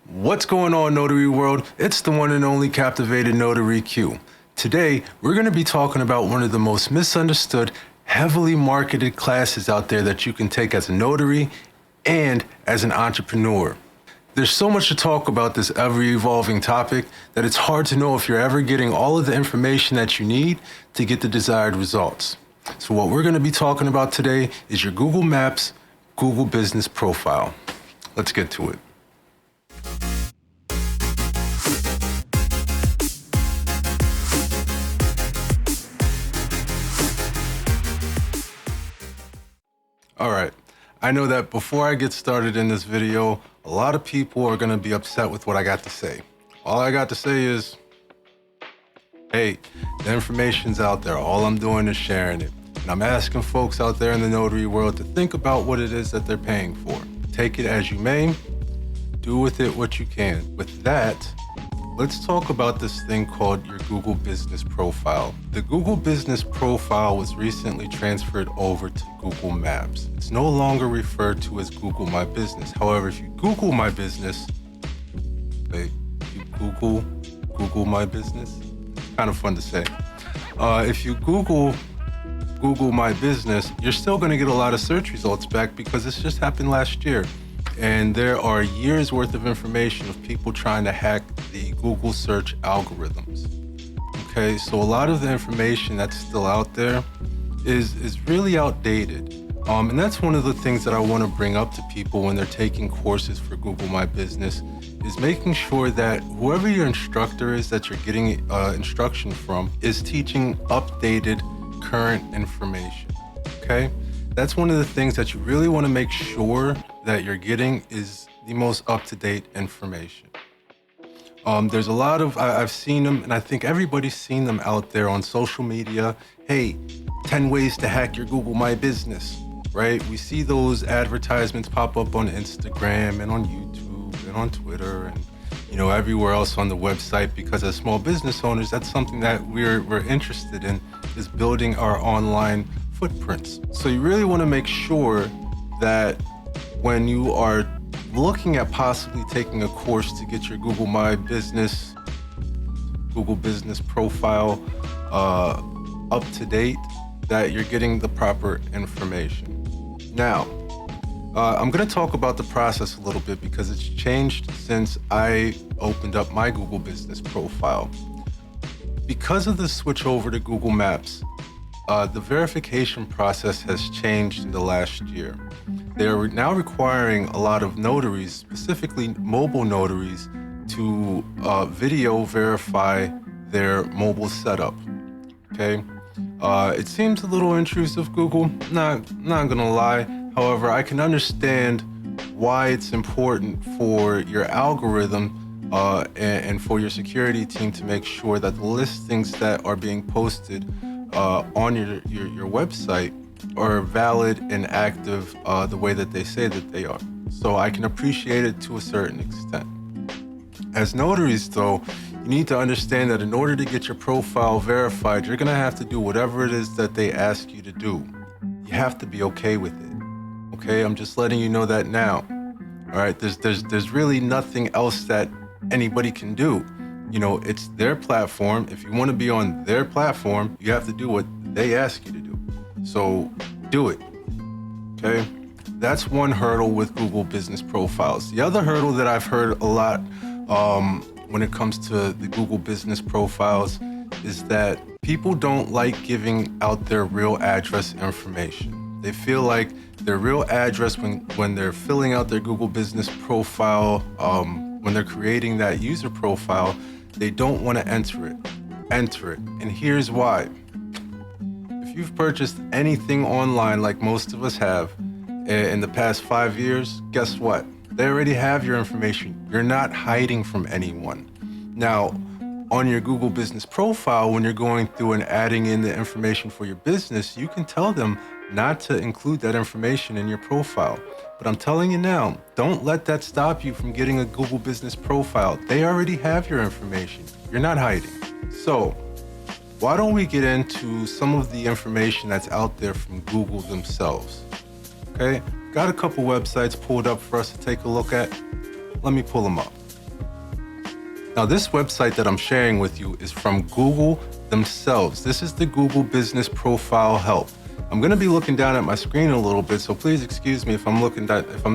What's going on, Notary World? It's the one and only Captivated Notary Q. Today, we're going to be talking about one of the most misunderstood, heavily marketed classes out there that you can take as a notary and as an entrepreneur. There's so much to talk about this ever-evolving topic that it's hard to know if you're ever getting all of the information that you need to get the desired results. So what we're going to be talking about today is your Google Maps Google Business Profile. Let's get to it. All right, I know that before I get started in this video, a lot of people are gonna be upset with what I got to say. All I got to say is, hey, the information's out there. All I'm doing is sharing it. And I'm asking folks out there in the notary world to think about what it is that they're paying for. Take it as you may, do with it what you can. With that, let's talk about this thing called your Google Business Profile. The Google Business Profile was recently transferred over to Google Maps. It's no longer referred to as Google My Business. However, if you Google My Business, Google My Business? Kind of fun to say. If you Google My Business, you're still gonna get a lot of search results back because this just happened last year. And there are years worth of information of people trying to hack the Google search algorithms. Okay, so a lot of the information that's still out there is really outdated. And that's one of the things that I want to bring up to people when they're taking courses for Google My Business, is making sure that whoever your instructor is that you're getting instruction from is teaching updated, current information, okay? That's one of the things that you really want to make sure that you're getting is the most up-to-date information. There's a lot of, I've seen them, and I think everybody's seen them out there on social media. Hey, 10 ways to hack your Google My Business, right? We see those advertisements pop up on Instagram and on YouTube and on Twitter and everywhere else on the website, because as small business owners, that's something that we're interested in, is building our online footprints. So you really want to make sure that when you are looking at possibly taking a course to get your Google Business Profile up to date, that you're getting the proper information. Now, I'm going to talk about the process a little bit because it's changed since I opened up my Google Business Profile. Because of the switch over to Google Maps, the verification process has changed in the last year. They're now requiring a lot of notaries, specifically mobile notaries, to video verify their mobile setup, okay? It seems a little intrusive, Google, not gonna lie. However, I can understand why it's important for your algorithm and for your security team to make sure that the listings that are being posted on your website are valid and active the way that they say that they are. So I can appreciate it to a certain extent. As notaries, though, you need to understand that in order to get your profile verified, you're gonna have to do whatever it is that they ask you to do. You have to be okay with it. Okay, I'm just letting you know that now. All right, there's really nothing else that anybody can do. It's their platform. If you want to be on their platform, you have to do what they ask you to do. So do it, okay? That's one hurdle with Google Business Profiles. The other hurdle that I've heard a lot when it comes to the Google Business Profiles is that people don't like giving out their real address information. They feel like their real address when they're filling out their Google Business Profile, when they're creating that user profile, they don't want to enter it. And here's why. If you've purchased anything online like most of us have in the past 5 years, guess what? They already have your information. You're not hiding from anyone. Now, on your Google Business Profile, when you're going through and adding in the information for your business, you can tell them not to include that information in your profile. But I'm telling you now, don't let that stop you from getting a Google Business Profile. They already have your information. You're not hiding. So why don't we get into some of the information that's out there from Google themselves? Okay, got a couple websites pulled up for us to take a look at. Let me pull them up. Now, this website that I'm sharing with you is from Google themselves. This is the Google Business Profile Help. I'm going to be looking down at my screen a little bit, so please excuse me if I'm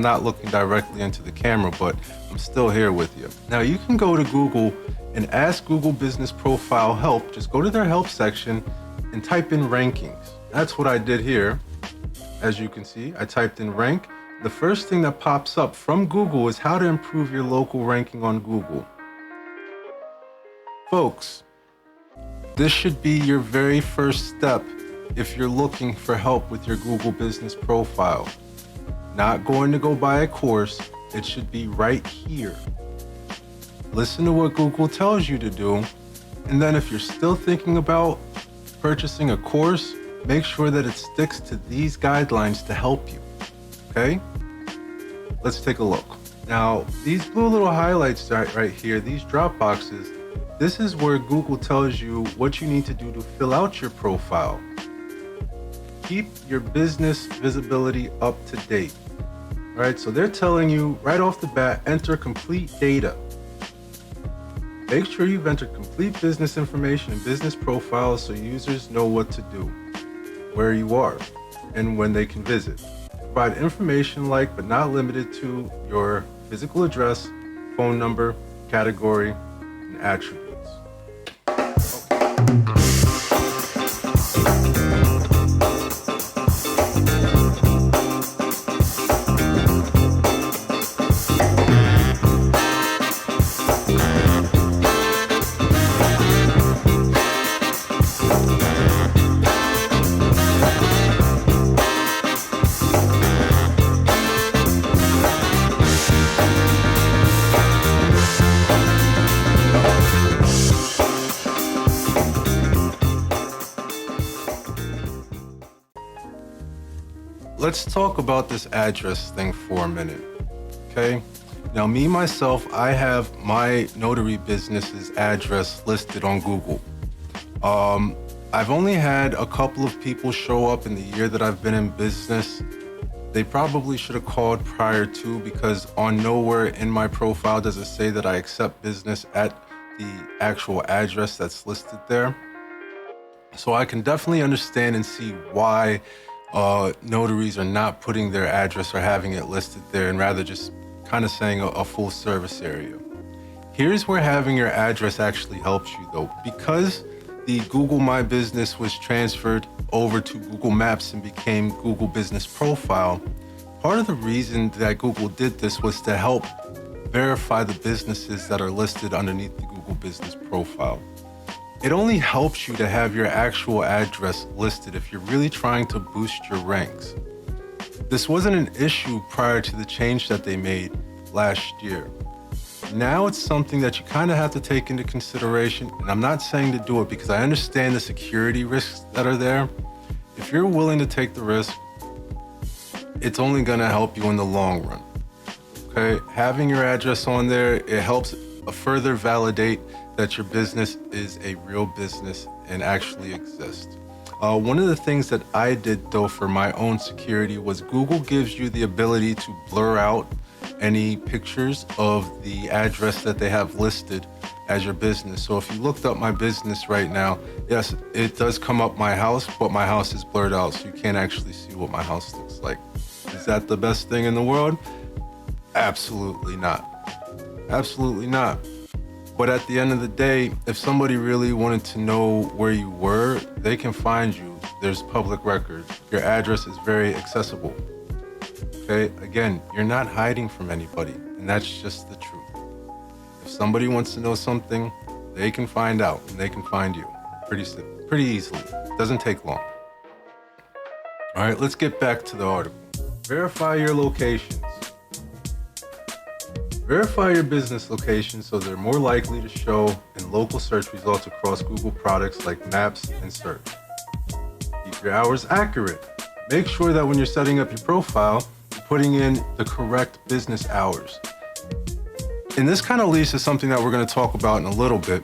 not looking directly into the camera, but I'm still here with you. Now, you can go to Google and ask Google Business Profile Help. Just go to their help section and type in rankings. That's what I did here. As you can see, I typed in rank. The first thing that pops up from Google is how to improve your local ranking on Google. Folks, this should be your very first step if you're looking for help with your Google Business Profile. Not going to go buy a course, it should be right here. Listen to what Google tells you to do, and then if you're still thinking about purchasing a course, make sure that it sticks to these guidelines to help you, okay? Let's take a look. Now, these blue little highlights right here, these drop boxes, this is where Google tells you what you need to do to fill out your profile. Keep your business visibility up to date. All right, so they're telling you right off the bat, enter complete data. Make sure you've entered complete business information and business profiles so users know what to do, where you are, and when they can visit. Provide information like, but not limited to, your physical address, phone number, category, and attributes. Let's talk about this address thing for a minute, okay? Now, myself, I have my notary business's address listed on Google. I've only had a couple of people show up in the year that I've been in business. They probably should have called prior to, because on nowhere in my profile does it say that I accept business at the actual address that's listed there. So I can definitely understand and see why notaries are not putting their address or having it listed there, and rather just kind of saying a full service area. Here's where having your address actually helps you though. Because the Google My Business was transferred over to Google Maps and became Google Business Profile, part of the reason that Google did this was to help verify the businesses that are listed underneath the Google Business Profile. It only helps you to have your actual address listed if you're really trying to boost your ranks. This wasn't an issue prior to the change that they made last year. Now it's something that you kind of have to take into consideration, and I'm not saying to do it because I understand the security risks that are there. If you're willing to take the risk, it's only gonna help you in the long run, okay? Having your address on there, it helps further validate that your business is a real business and actually exists. One of the things that I did though for my own security was Google gives you the ability to blur out any pictures of the address that they have listed as your business. So if you looked up my business right now, yes, it does come up my house, but my house is blurred out, so you can't actually see what my house looks like. Is that the best thing in the world? Absolutely not. Absolutely not. But at the end of the day, if somebody really wanted to know where you were, they can find you. There's public record. Your address is very accessible. Okay, again, you're not hiding from anybody, and that's just the truth. If somebody wants to know something, they can find out, and they can find you pretty easily. It doesn't take long. All right, let's get back to the article. Verify your locations. Verify your business locations so they're more likely to show in local search results across Google products like Maps and Search. Keep your hours accurate. Make sure that when you're setting up your profile, you're putting in the correct business hours. And this kind of leads to something that we're going to talk about in a little bit.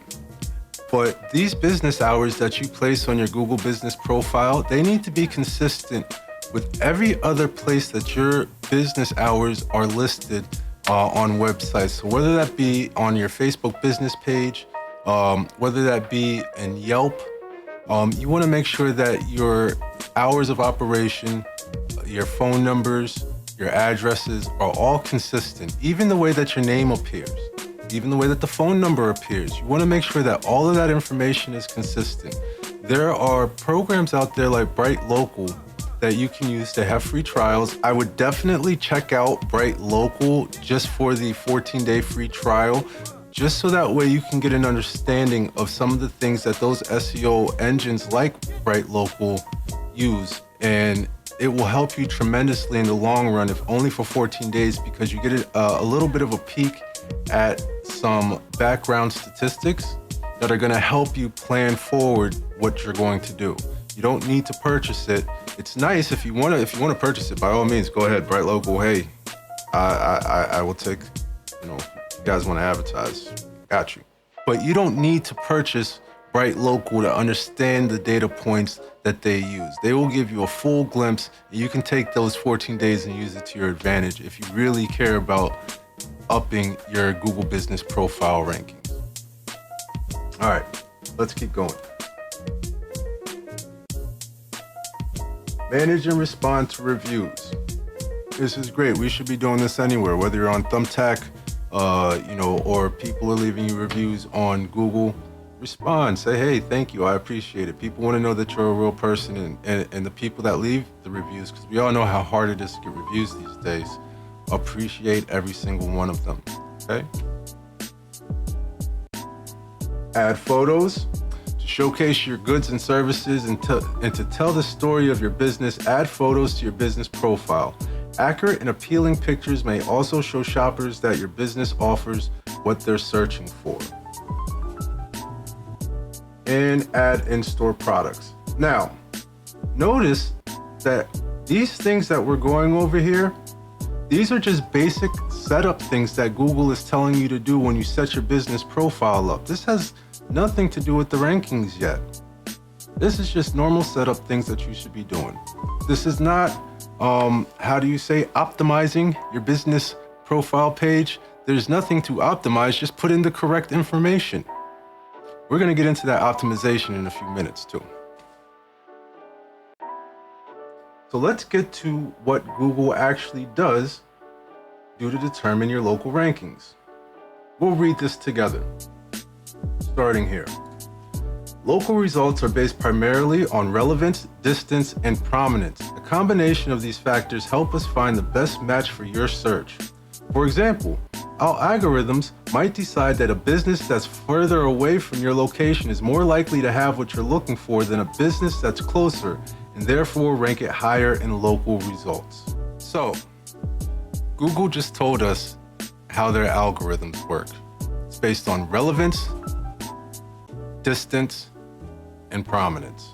But these business hours that you place on your Google Business Profile, they need to be consistent with every other place that your business hours are listed on websites. So whether that be on your Facebook business page, whether that be in Yelp, you want to make sure that your hours of operation, your phone numbers, your addresses are all consistent. Even the way that your name appears, even the way that the phone number appears, you want to make sure that all of that information is consistent. There are programs out there like BrightLocal that you can use to have free trials. I would definitely check out BrightLocal just for the 14-day free trial, just so that way you can get an understanding of some of the things that those SEO engines like BrightLocal use. And it will help you tremendously in the long run, if only for 14 days, because you get a little bit of a peek at some background statistics that are gonna help you plan forward what you're going to do. You don't need to purchase it. It's nice if you wanna purchase it, by all means, go ahead, BrightLocal. Hey, I will take, if you guys wanna advertise, got you. But you don't need to purchase BrightLocal to understand the data points that they use. They will give you a full glimpse, and you can take those 14 days and use it to your advantage if you really care about upping your Google business profile rankings. All right, let's keep going. Manage and respond to reviews. This is great. We should be doing this anywhere, whether you're on Thumbtack, or people are leaving you reviews on Google. Respond, say, hey, thank you, I appreciate it. People want to know that you're a real person, and the people that leave the reviews, because we all know how hard it is to get reviews these days, appreciate every single one of them, okay? Add photos to showcase your goods and services and to tell the story of your business. Add photos to your business profile. Accurate and appealing pictures may also show shoppers that your business offers what they're searching for. And add in-store products. Now, notice that these things that we're going over here, these are just basic setup things that Google is telling you to do when you set your business profile up. This has nothing to do with the rankings yet. This is just normal setup things that you should be doing. This is not, optimizing your business profile page. There's nothing to optimize, just put in the correct information. We're gonna get into that optimization in a few minutes too. So let's get to what Google actually does to determine your local rankings. We'll read this together, starting here. Local results are based primarily on relevance, distance, and prominence. A combination of these factors help us find the best match for your search. For example, our algorithms might decide that a business that's further away from your location is more likely to have what you're looking for than a business that's closer, and therefore rank it higher in local results. So, Google just told us how their algorithms work. It's based on relevance, distance, and prominence.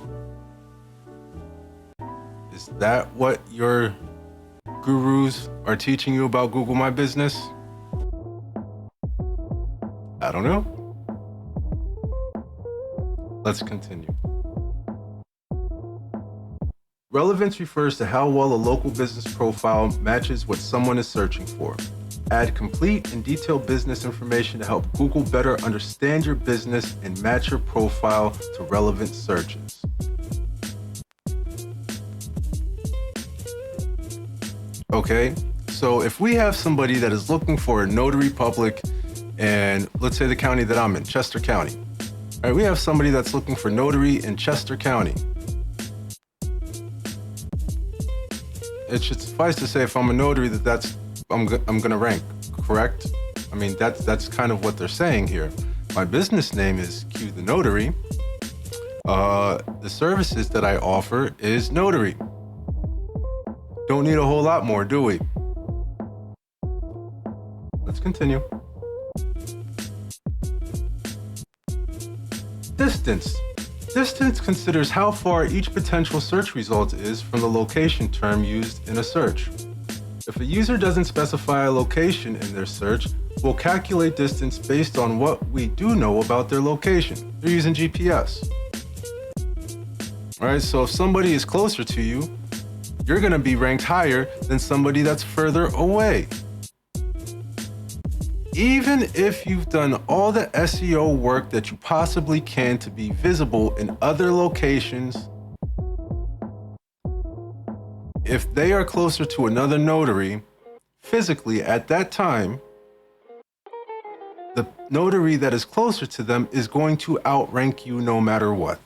Is that what your gurus are teaching you about Google My Business? I don't know. Let's continue. Relevance refers to how well a local business profile matches what someone is searching for. Add complete and detailed business information to help Google better understand your business and match your profile to relevant searches. Okay, so if we have somebody that is looking for a notary public, and let's say the county that I'm in, Chester County. All right, we have somebody that's looking for notary in Chester County. It should suffice to say, if I'm a notary, I'm gonna rank, correct? I mean, that's kind of what they're saying here. My business name is Q the Notary. The services that I offer is notary. Don't need a whole lot more, do we? Let's continue. Distance. Distance considers how far each potential search result is from the location term used in a search. If a user doesn't specify a location in their search, we'll calculate distance based on what we do know about their location. They're using GPS. All right, so if somebody is closer to you, you're gonna be ranked higher than somebody that's further away. Even if you've done all the SEO work that you possibly can to be visible in other locations, if they are closer to another notary physically at that time, the notary that is closer to them is going to outrank you no matter what.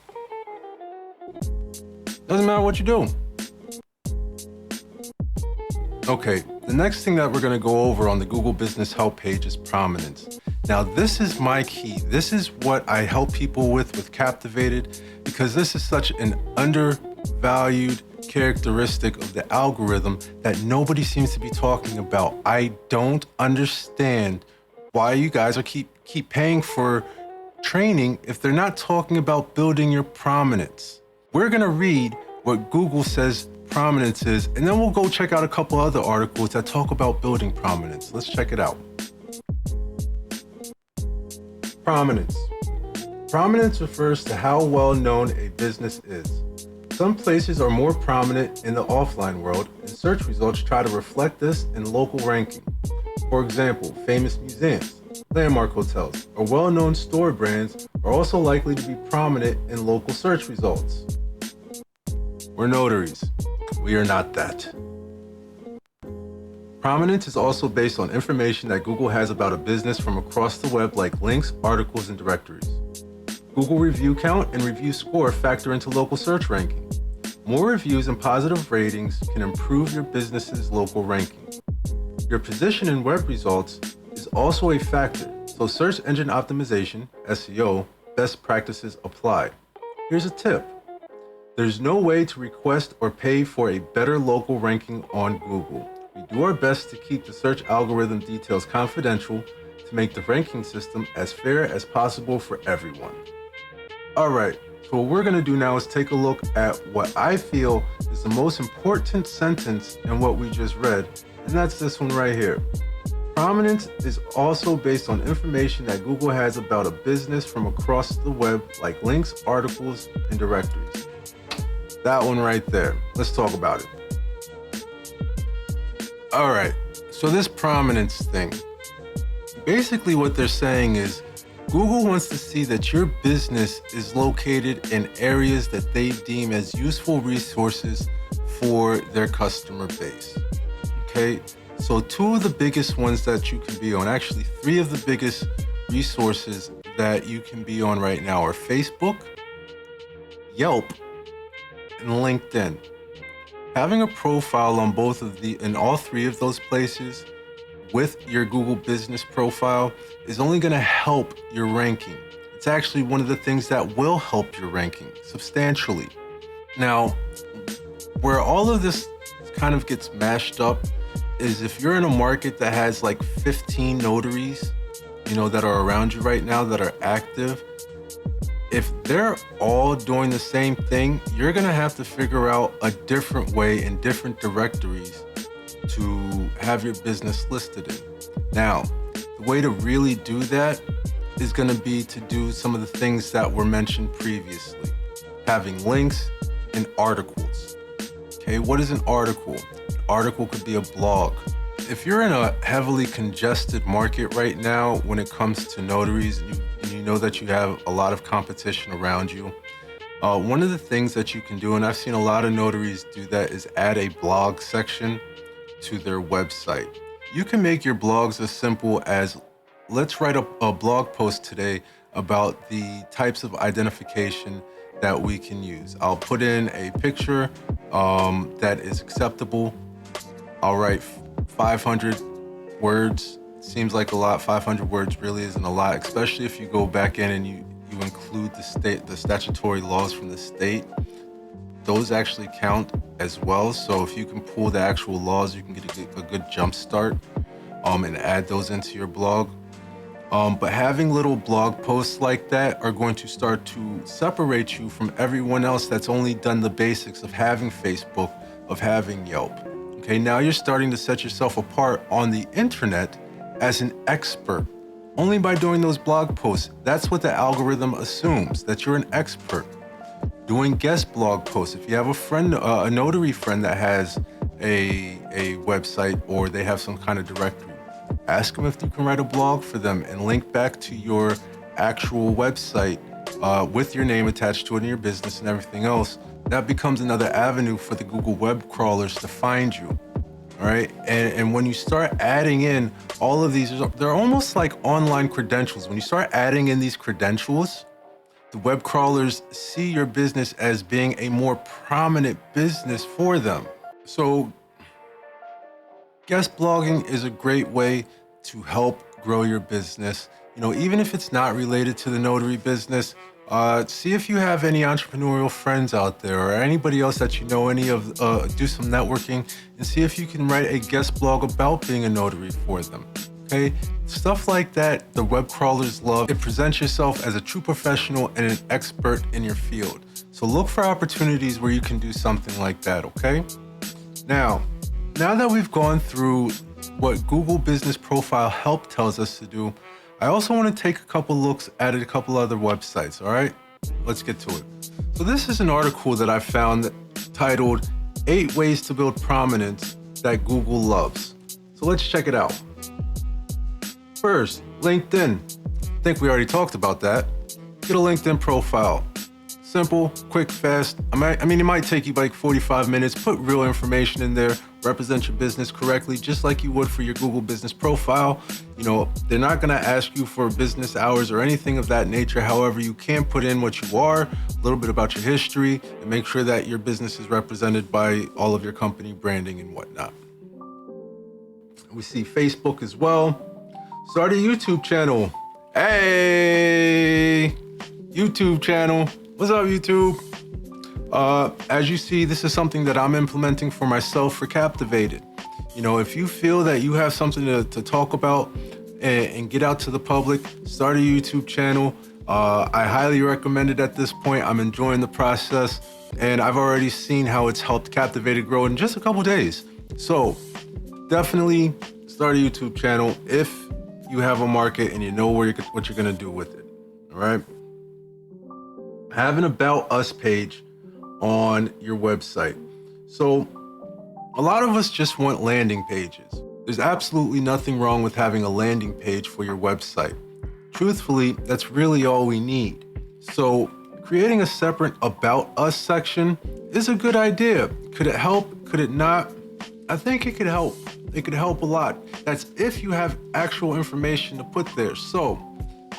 Doesn't matter what you do. Okay, the next thing that we're going to go over on the Google Business Help page is prominence. Now, this is my key. This is what I help people with Captivated, because this is such an undervalued characteristic of the algorithm that nobody seems to be talking about. I don't understand why you guys are keep paying for training if they're not talking about building your prominence. We're going to read what Google says prominence is, and then we'll go check out a couple other articles that talk about building prominence. Let's check it out. Prominence. Prominence refers to how well known a business is. Some places are more prominent in the offline world, and search results try to reflect this in local ranking. For example, famous museums, landmark hotels, or well-known store brands are also likely to be prominent in local search results. We're notaries. We are not that. Prominence is also based on information that Google has about a business from across the web, like links, articles, and directories. Google review count and review score factor into local search ranking. More reviews and positive ratings can improve your business's local ranking. Your position in web results is also a factor, so search engine optimization, SEO, best practices apply. Here's a tip. There's no way to request or pay for a better local ranking on Google. We do our best to keep the search algorithm details confidential to make the ranking system as fair as possible for everyone. All right, so what we're gonna do now is take a look at what I feel is the most important sentence in what we just read, and that's this one right here. Prominence is also based on information that Google has about a business from across the web, like links, articles, and directories. That one right there. Let's talk about it. All right, so this prominence thing, basically what they're saying is Google wants to see that your business is located in areas that they deem as useful resources for their customer base. Okay, so two of the biggest ones that you can be on, actually three of the biggest resources that you can be on right now are Facebook, Yelp, and LinkedIn. Having a profile on in all three of those places with your Google business profile is only going to help your ranking. It's actually one of the things that will help your ranking substantially. Now, where all of this kind of gets mashed up is if you're in a market that has like 15 notaries, that are around you right now that are active, if they're all doing the same thing, you're gonna have to figure out a different way in different directories to have your business listed in. Now, the way to really do that is gonna be to do some of the things that were mentioned previously. Having links and articles. Okay, what is an article? An article could be a blog. If you're in a heavily congested market right now when it comes to notaries, and you know that you have a lot of competition around you, one of the things that you can do, and I've seen a lot of notaries do that, is add a blog section to their website. You can make your blogs as simple as, let's write a blog post today about the types of identification that we can use. I'll put in a picture that is acceptable. I'll write 500 words. Seems like a lot. 500 words really isn't a lot, especially if you go back in and you include the statutory laws from the state. Those actually count as well. So if you can pull the actual laws, you can get a good jump start and add those into your blog. But having little blog posts like that are going to start to separate you from everyone else that's only done the basics of having Facebook, of having Yelp. Okay, now you're starting to set yourself apart on the internet as an expert only by doing those blog posts. That's what the algorithm assumes, that you're an expert. Doing guest blog posts. If you have a friend, a notary friend that has a website or they have some kind of directory, Ask them if you can write a blog for them and link back to your actual website with your name attached to it and your business and everything else. That becomes another avenue for the Google web crawlers to find you. All right. And when you start adding in all of these, they're almost like online credentials. When you start adding in these credentials, the web crawlers see your business as being a more prominent business for them. So guest blogging is a great way to help grow your business. Even if it's not related to the notary business, see if you have any entrepreneurial friends out there or anybody else that you know, do some networking and see if you can write a guest blog about being a notary for them. Okay, stuff like that, the web crawlers love. It presents yourself as a true professional and an expert in your field. So look for opportunities where you can do something like that, okay? Now that we've gone through what Google Business Profile Help tells us to do, I also want to take a couple looks at a couple other websites, all right? Let's get to it. So this is an article that I found titled 8 Ways to Build Prominence That Google Loves. So let's check it out. First, LinkedIn. I think we already talked about that. Get a LinkedIn profile. Simple, quick, fast. It might take you like 45 minutes. Put real information in there. Represent your business correctly, just like you would for your Google Business Profile. They're not going to ask you for business hours or anything of that nature. However, you can put in what you are, a little bit about your history, and make sure that your business is represented by all of your company branding and whatnot. We see Facebook as well. Start a YouTube channel. Hey, YouTube channel. What's up, YouTube? As you see, this is something that I'm implementing for myself for Captivated. If you feel that you have something to talk about and get out to the public, start a YouTube channel. I highly recommend it at this point. I'm enjoying the process, and I've already seen how it's helped Captivated grow in just a couple days. So definitely start a YouTube channel if you have a market and you know what you're going to do with it. All right. Have an About Us page on your website. So a lot of us just want landing pages. There's absolutely nothing wrong with having a landing page for your website. Truthfully, that's really all we need. So creating a separate About Us section is a good idea. Could it help? Could it not? I think it could help. It could help a lot. That's if you have actual information to put there. So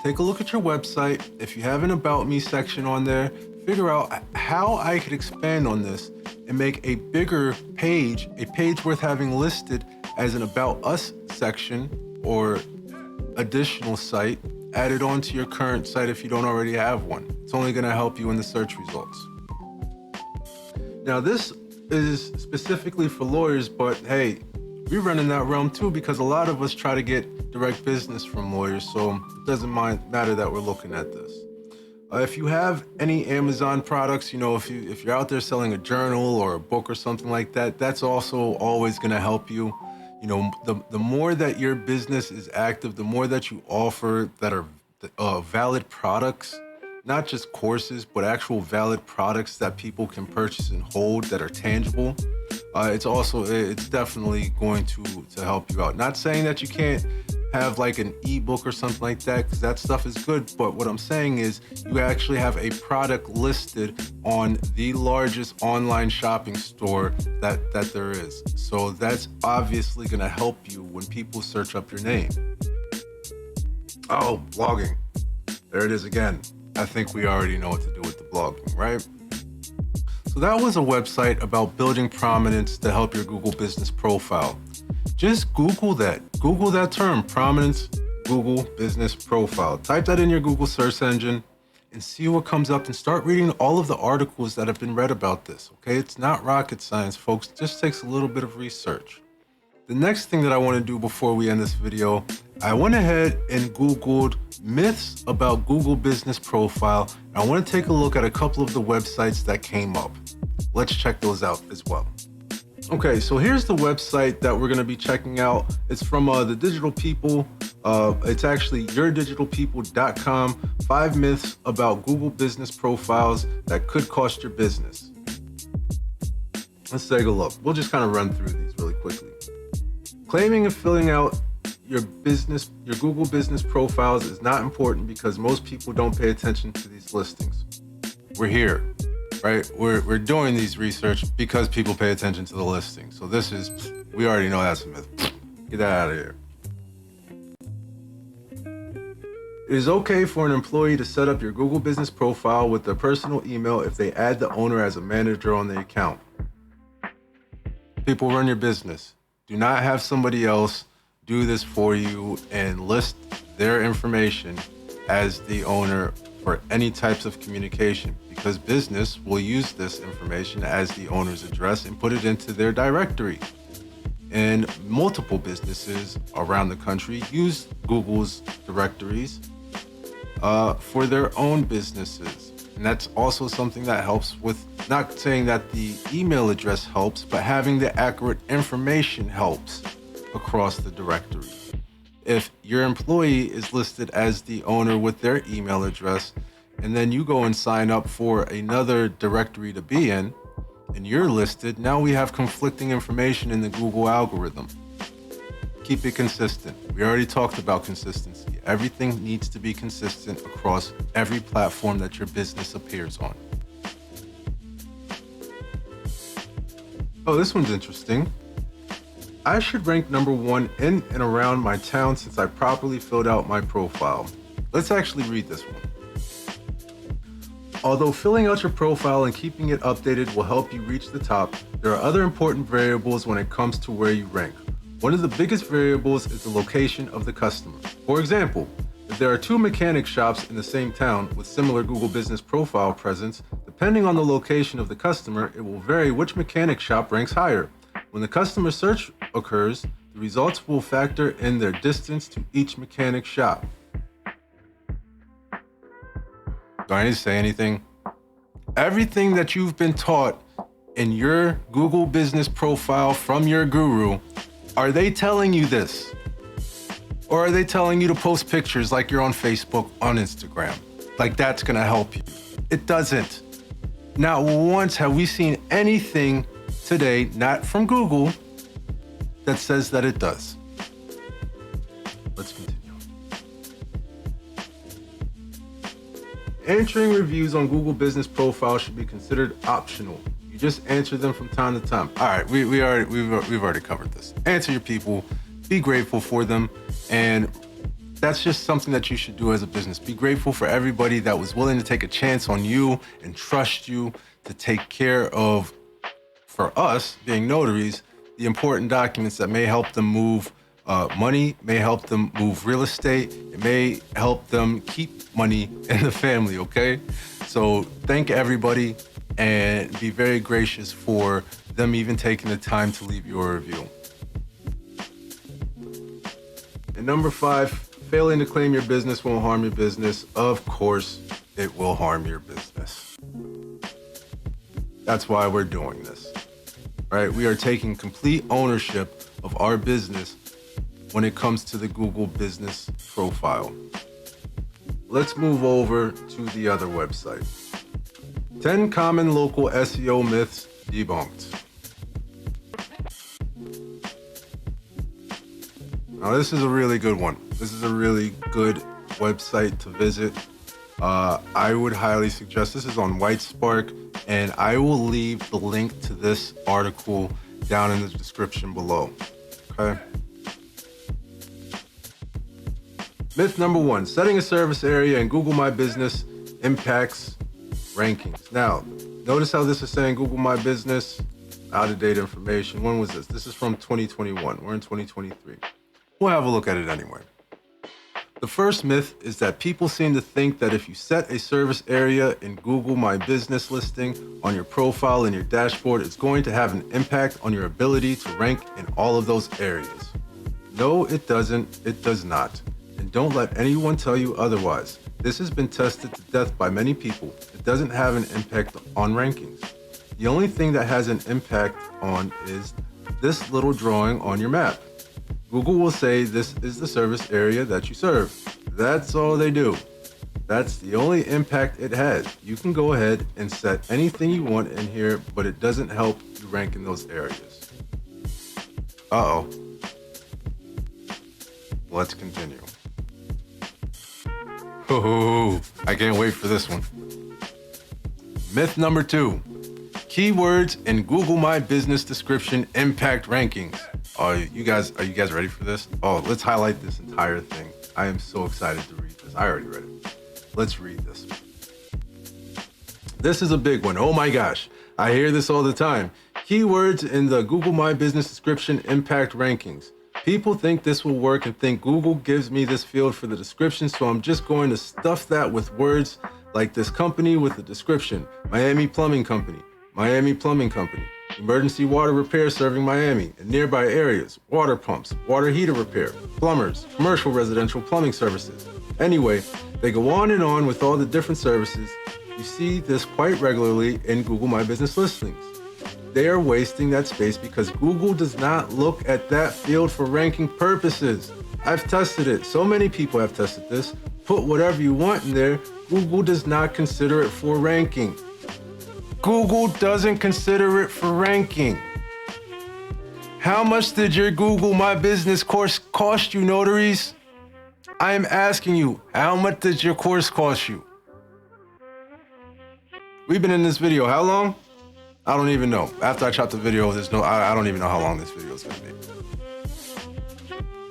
take a look at your website. If you have an About Me section on there, figure out how I could expand on this and make a bigger page, a page worth having listed as an About Us section or additional site added onto your current site if you don't already have one. It's only going to help you in the search results. Now, this is specifically for lawyers, but hey, we run in that realm too because a lot of us try to get direct business from lawyers, so it doesn't matter that we're looking at this. If you have any Amazon products, if you're out there selling a journal or a book or something like that, that's also always going to help you. The more that your business is active, the more that you offer that are valid products, not just courses, but actual valid products that people can purchase and hold that are tangible. It's definitely going to help you out. Not saying that you can't have like an ebook or something like that, because that stuff is good. But what I'm saying is you actually have a product listed on the largest online shopping store that there is. So that's obviously going to help you when people search up your name. Oh, blogging. There it is again. I think we already know what to do with the blogging, right? So that was a website about building prominence to help your Google business profile. Just Google that. Google that term, prominence, Google business profile. Type that in your Google search engine and see what comes up and start reading all of the articles that have been read about this, okay? It's not rocket science, folks. It just takes a little bit of research. The next thing that I want to do before we end this video, I went ahead and Googled myths about Google Business Profile. I want to take a look at a couple of the websites that came up. Let's check those out as well. Okay, so here's the website that we're going to be checking out. It's from The Digital People. It's actually yourdigitalpeople.com. 5 myths about Google Business Profiles that could cost your business. Let's take a look. We'll just kind of run through these really quickly. Claiming and filling out your Google business profiles is not important because most people don't pay attention to these listings. We're here, right? We're doing these research because people pay attention to the listing. So we already know that's a myth. Get that out of here. It is okay for an employee to set up your Google business profile with their personal email if they add the owner as a manager on the account. People run your business. Do not have somebody else do this for you and list their information as the owner for any types of communication, because business will use this information as the owner's address and put it into their directory. And multiple businesses around the country use Google's directories for their own businesses. And that's also something that helps with, not saying that the email address helps, but having the accurate information helps across the directory. If your employee is listed as the owner with their email address, and then you go and sign up for another directory to be in, and you're listed, now we have conflicting information in the Google algorithm. Keep it consistent. We already talked about consistency. Everything needs to be consistent across every platform that your business appears on. Oh, this one's interesting. I should rank number 1 in and around my town since I properly filled out my profile. Let's actually read this one. Although filling out your profile and keeping it updated will help you reach the top, there are other important variables when it comes to where you rank. One of the biggest variables is the location of the customer. For example, if there are 2 mechanic shops in the same town with similar Google business profile presence, depending on the location of the customer, it will vary which mechanic shop ranks higher. When the customer search occurs, the results will factor in their distance to each mechanic shop. Do I need to say anything? Everything that you've been taught in your Google business profile from your guru, are they telling you this? Or are they telling you to post pictures like you're on Facebook, on Instagram? Like that's gonna help you. It doesn't. Not once have we seen anything today, not from Google, that says that it does. Let's continue. Answering reviews on Google business profile should be considered optional. You just answer them from time to time. All right, we've already covered this. Answer your people, be grateful for them, and that's just something that you should do as a business. Be grateful for everybody that was willing to take a chance on you and trust you to take care of, for us being notaries, the important documents that may help them move money, may help them move real estate, it may help them keep money in the family, okay? So thank everybody and be very gracious for them even taking the time to leave you a review. And number 5, failing to claim your business won't harm your business. Of course, it will harm your business. That's why we're doing this, right? We are taking complete ownership of our business when it comes to the Google business profile. Let's move over to the other website. 10 common local SEO myths debunked. Now, this is a really good one. This is a really good website to visit. I would highly suggest, this is on Whitespark, and I will leave the link to this article down in the description below, okay? Myth number 1, setting a service area in Google My Business impacts rankings. Now, notice how this is saying Google My Business, out-of-date information. When was this? This is from 2021. We're in 2023. We'll have a look at it anyway. The first myth is that people seem to think that if you set a service area in Google My Business listing on your profile and your dashboard, it's going to have an impact on your ability to rank in all of those areas. No, it doesn't. It does not. And don't let anyone tell you otherwise. This has been tested to death by many people. It doesn't have an impact on rankings. The only thing that has an impact on is this little drawing on your map. Google will say this is the service area that you serve. That's all they do. That's the only impact it has. You can go ahead and set anything you want in here, but it doesn't help you rank in those areas. Uh-oh. Let's continue. Oh, I can't wait for this one. Myth number 2. Keywords in Google My Business description impact rankings. Are you guys ready for this? Oh, let's highlight this entire thing. I am so excited to read this. I already read it. Let's read this. This is a big one. Oh my gosh. I hear this all the time. Keywords in the Google My Business description impact rankings. People think this will work and think Google gives me this field for the description, so I'm just going to stuff that with words like this company with the description. Miami Plumbing Company, Miami Plumbing Company, emergency water repair serving Miami and nearby areas, water pumps, water heater repair, plumbers, commercial residential plumbing services. Anyway, they go on and on with all the different services. You see this quite regularly in Google My Business listings. They are wasting that space because Google does not look at that field for ranking purposes. I've tested it. So many people have tested this. Put whatever you want in there. Google does not consider it for ranking. Google doesn't consider it for ranking. How much did your Google My Business course cost you, notaries? I am asking you, how much did your course cost you? We've been in this video how long? I don't even know. After I chop the video, I don't even know how long this video is gonna be.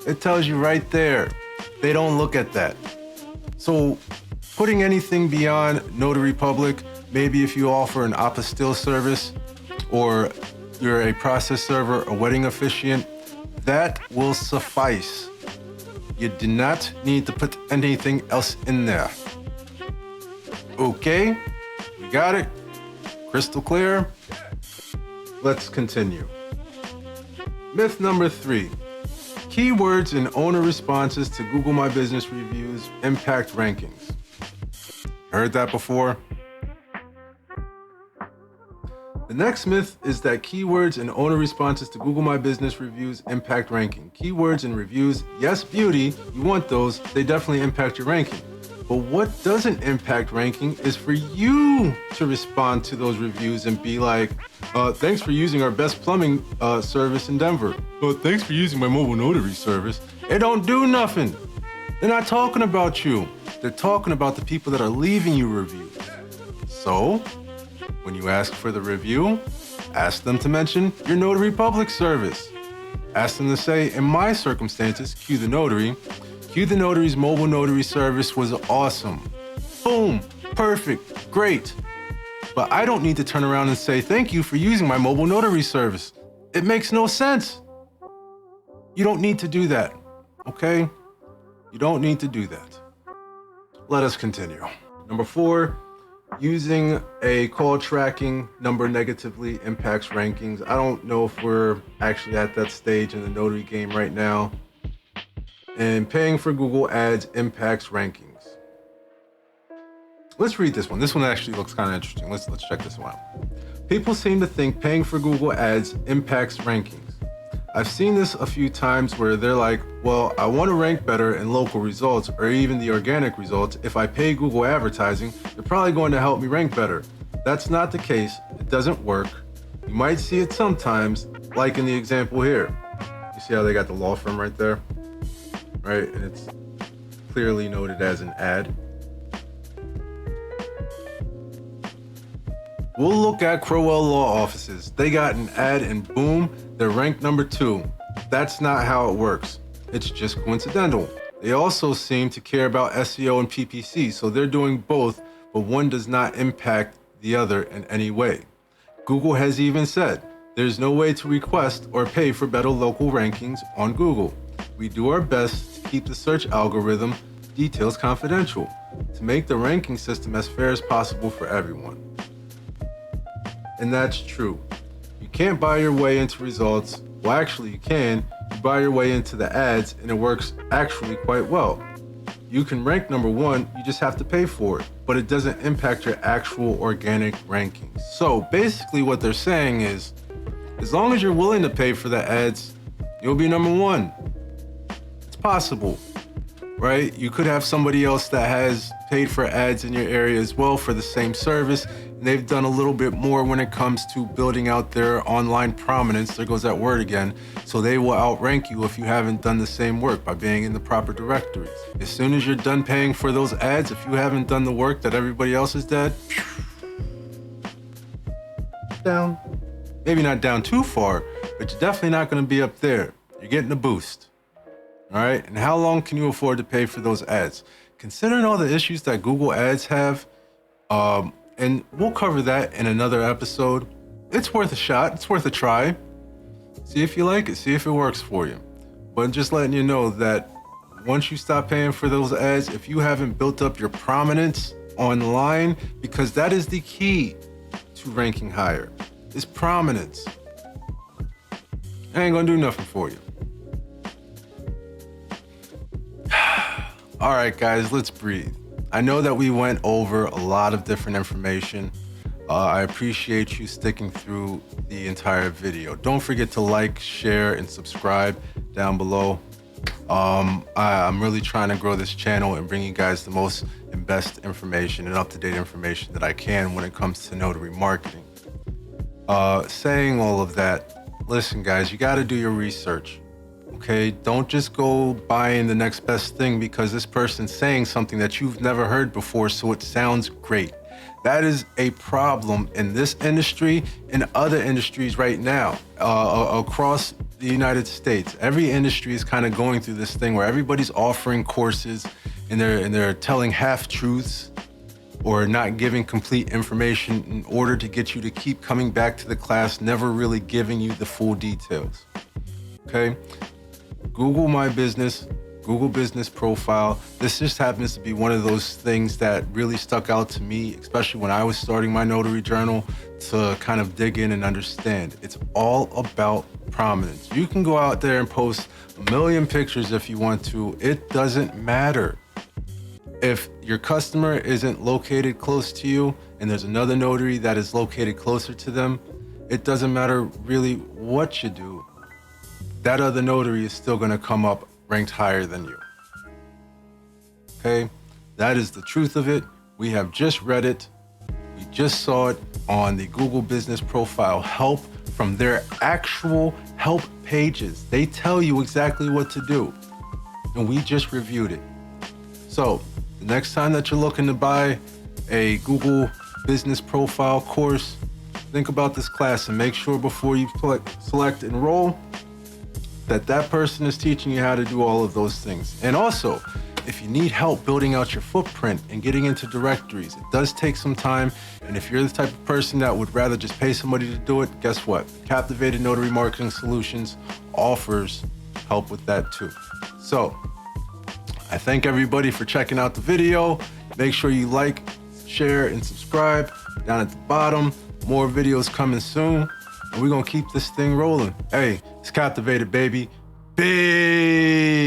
It tells you right there. They don't look at that. So putting anything beyond Notary Public, maybe if you offer an apostille service or you're a process server, a wedding officiant, that will suffice. You do not need to put anything else in there. Okay, we got it? Crystal clear? Let's continue. Myth number 3. Keywords in owner responses to Google My Business reviews impact rankings. Heard that before? The next myth is that keywords in owner responses to Google My Business reviews impact ranking. Keywords in reviews, yes, beauty, you want those, they definitely impact your ranking. But what doesn't impact ranking is for you to respond to those reviews and be like, thanks for using our best plumbing service in Denver. Thanks for using my mobile notary service. It don't do nothing. They're not talking about you. They're talking about the people that are leaving you reviews. So, when you ask for the review, ask them to mention your Notary Public service. Ask them to say, in my circumstances, cue the notary, Q the Notary's mobile notary service was awesome. Boom, perfect, great. But I don't need to turn around and say, thank you for using my mobile notary service. It makes no sense. You don't need to do that, okay? You don't need to do that. Let us continue. Number 4, using a call tracking number negatively impacts rankings. I don't know if we're actually at that stage in the notary game right now. And paying for Google Ads impacts rankings. Let's read this one. This one actually looks kind of interesting. Let's check this one out. People seem to think paying for Google Ads impacts rankings. I've seen this a few times where they're like, well, I want to rank better in local results or even the organic results. If I pay Google advertising, they're probably going to help me rank better. That's not the case. It doesn't work. You might see it sometimes, like in the example here. You see how they got the law firm right there? Right, and it's clearly noted as an ad. We'll look at Crowell Law Offices. They got an ad and boom, they're ranked number 2. That's not how it works. It's just coincidental. They also seem to care about SEO and PPC, so they're doing both, but one does not impact the other in any way. Google has even said, there's no way to request or pay for better local rankings on Google. We do our best to keep the search algorithm details confidential, to make the ranking system as fair as possible for everyone. And that's true. You can't buy your way into results. Well, actually you can. You buy your way into the ads and it works actually quite well. You can rank number 1, you just have to pay for it, but it doesn't impact your actual organic rankings. So basically what they're saying is, as long as you're willing to pay for the ads, you'll be number 1. It's possible, right? You could have somebody else that has paid for ads in your area as well for the same service, and they've done a little bit more when it comes to building out their online prominence. There goes that word again. So they will outrank you if you haven't done the same work by being in the proper directories. As soon as you're done paying for those ads, if you haven't done the work that everybody else has done, down. Maybe not down too far, but you're definitely not going to be up there. You're getting a boost. All right. And how long can you afford to pay for those ads? Considering all the issues that Google Ads have, and we'll cover that in another episode. It's worth a shot. It's worth a try. See if you like it. See if it works for you. But just letting you know that once you stop paying for those ads, if you haven't built up your prominence online, because that is the key to ranking higher, is prominence. I ain't gonna do nothing for you. All right, guys, let's breathe. I know that we went over a lot of different information. I appreciate you sticking through the entire video. Don't forget to like, share, and subscribe down below. I'm really trying to grow this channel and bring you guys the most and best information and up-to-date information that I can when it comes to notary marketing. Saying all of that, listen, guys, you got to do your research. Okay, don't just go buying the next best thing because this person's saying something that you've never heard before, so it sounds great. That is a problem in this industry and other industries right now across the United States. Every industry is kind of going through this thing where everybody's offering courses and they're telling half-truths or not giving complete information in order to get you to keep coming back to the class, never really giving you the full details. Okay? Google My Business, Google Business Profile. This just happens to be one of those things that really stuck out to me, especially when I was starting my notary journal, to kind of dig in and understand. It's all about prominence. You can go out there and post a million pictures if you want to. It doesn't matter. If your customer isn't located close to you and there's another notary that is located closer to them, it doesn't matter really what you do. That other notary is still going to come up ranked higher than you. Okay? That is the truth of it. We have just read it. We just saw it on the Google Business Profile help from their actual help pages. They tell you exactly what to do. And we just reviewed it. So the next time that you're looking to buy a Google Business Profile course, think about this class and make sure before you select enroll that person is teaching you how to do all of those things. And also, if you need help building out your footprint and getting into directories, it does take some time. And if you're the type of person that would rather just pay somebody to do it, guess what? Captivated Notary Marketing Solutions offers help with that too. So I thank everybody for checking out the video. Make sure you like, share, and subscribe. Down at the bottom, more videos coming soon. And we're gonna keep this thing rolling. Hey, it's Captivated, baby. Peace.